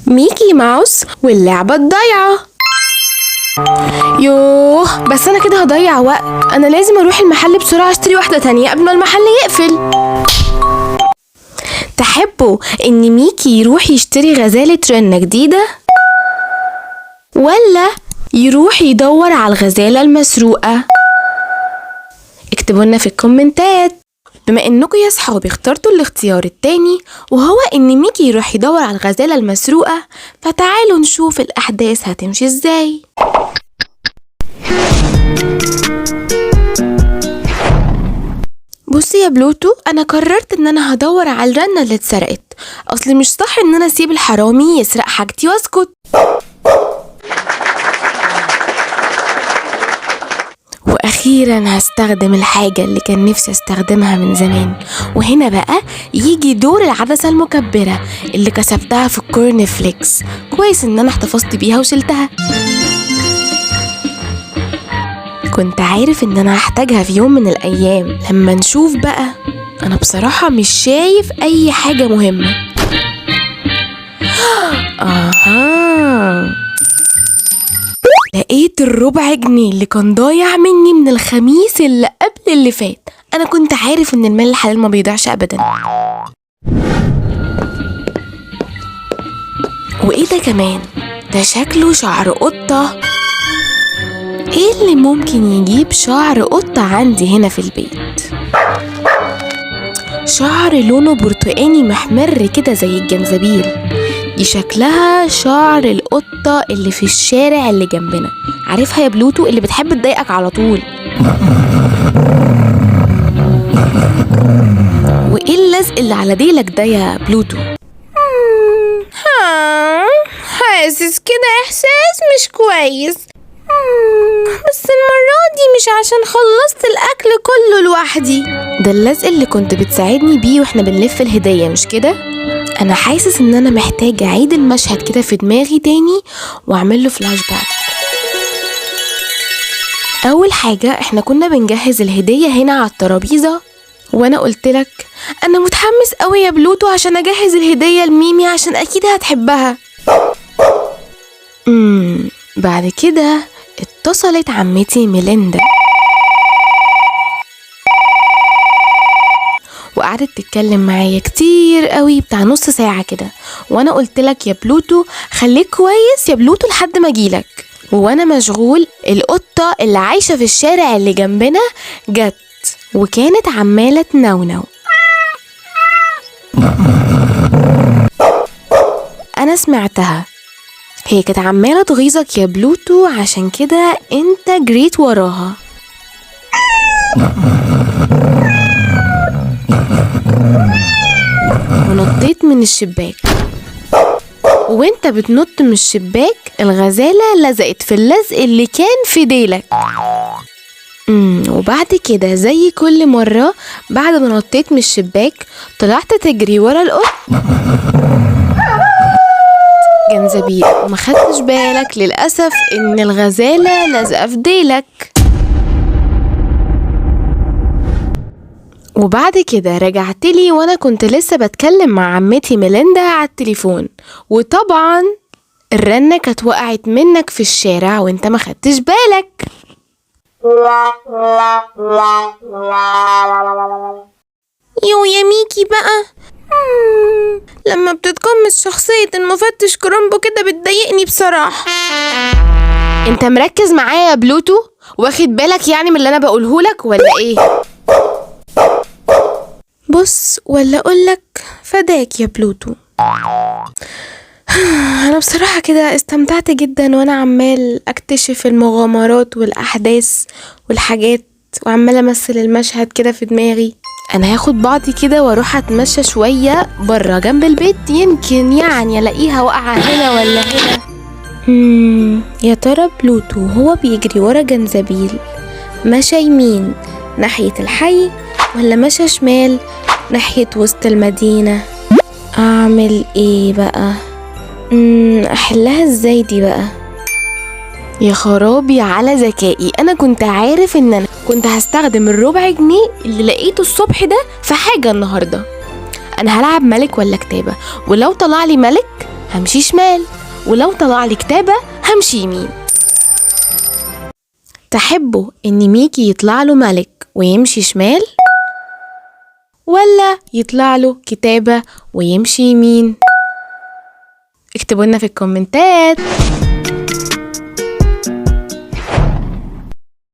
ميكي ماوس واللعبة الضايعة. يوه، بس انا كده هضيع وقت. انا لازم اروح المحل بسرعة اشتري واحدة تانية قبل ما المحل يقفل. تحبوا ان ميكي يروح يشتري غزالة رنة جديدة ولا يروح يدور على الغزالة المسروقة؟ اكتبوا لنا في الكومنتات. بما انكم يا صحابي اخترتوا الاختيار التاني وهو ان ميكي يروح يدور على الغزالة المسروقة، فتعالوا نشوف الاحداث هتمشي ازاي. بصي يا بلوتو، انا قررت ان انا هدور على الرنة اللي اتسرقت. اصلي مش صح ان انا اسيب الحرامي يسرق حاجتي واسكت. واخيرا هستخدم الحاجة اللي كان نفسي استخدمها من زمان. وهنا بقى يجي دور العدسة المكبرة اللي كسبتها في الكورن فليكس. كويس ان انا احتفظت بيها وشلتها. كنت عارف ان انا هحتاجها في يوم من الايام. لما نشوف بقى. انا بصراحة مش شايف اي حاجة مهمة. لقيت الربع جنيه اللي كان ضايع مني من الخميس اللي قبل اللي فات. انا كنت عارف ان المال الحلال ما بيضيعش ابدا. وايه ده كمان؟ ده شكله شعر قطة. ايه اللي ممكن يجيب شعر قطة عندي هنا في البيت؟ شعر لونه برتقاني محمر كده زي الجنزبيل. دي شكلها شعر القطة اللي في الشارع اللي جنبنا. عارفها يا بلوتو، اللي بتحب تضايقك على طول. وايه اللزق اللي على ديلك ده يا بلوتو؟ حاسس كده احساس مش كويس. بس المرة دي مش عشان خلصت الأكل كله لوحدي. ده اللزق اللي كنت بتساعدني بيه واحنا بنلف الهدية، مش كده؟ أنا حاسس إن أنا محتاجة أعيد المشهد كده في دماغي تاني وأعمله فلاش باك. أول حاجة احنا كنا بنجهز الهدية هنا على الترابيزة، وأنا قلتلك أنا متحمس قوي يا بلوتو عشان أجهز الهدية لميمي عشان أكيد هتحبها. بعد كده اتصلت عمتي ميليندا وقعدت تتكلم معايا كتير قوي بتاع نص ساعة كده. وانا قلتلك يا بلوتو خليك كويس يا بلوتو لحد ما اجيلك. وانا مشغول القطة اللي عايشة في الشارع اللي جنبنا جت وكانت عمالة تنونو. انا سمعتها. هي كانت عمالة تغيظك يا بلوتو عشان كده انت جريت وراها. ونطيت من الشباك. وانت بتنط من الشباك الغزالة لزقت في اللزق اللي كان في ديلك. وبعد كده زي كل مرة بعد ما نطيت من الشباك طلعت تجري ورا القط جنزبيل وما خدتش بالك للأسف ان الغزالة لازقة في ديلك. وبعد كده رجعتلي وانا كنت لسه بتكلم مع عمتي ميليندا على التليفون، وطبعا الرنة كانت وقعت منك في الشارع وانت ما خدتش بالك. يو يا ميكي بقى، لما بتتقمص شخصية المفتش كرومبو كده بتضايقني بصراحة. انت مركز معايا يا بلوتو؟ واخد بالك يعني من اللي انا بقولهولك ولا ايه؟ بص ولا اقولك فداك يا بلوتو. انا بصراحة كده استمتعت جدا وانا عمال اكتشف المغامرات والاحداث والحاجات وعمال امثل المشهد كده في دماغي. انا هاخد بعضي كده واروح اتمشى شوية برا جنب البيت، يمكن يعني الاقيها واقعة هنا ولا هنا. يا ترى بلوتو هو بيجري ورا جنزبيل مشى يمين ناحية الحي ولا مشى شمال ناحية وسط المدينة؟ اعمل ايه بقى؟ احلها ازاي دي بقى؟ يا خرابي على ذكائي، انا كنت عارف ان انا كنت هستخدم الربع جنيه اللي لقيته الصبح ده في حاجة النهاردة. انا هلعب ملك ولا كتابة، ولو طلع لي ملك همشي شمال، ولو طلع لي كتابة همشي يمين. تحبوا ان ميكي يطلع له ملك ويمشي شمال، ولا يطلع له كتابة ويمشي يمين؟ اكتبوا لنا في الكومنتات.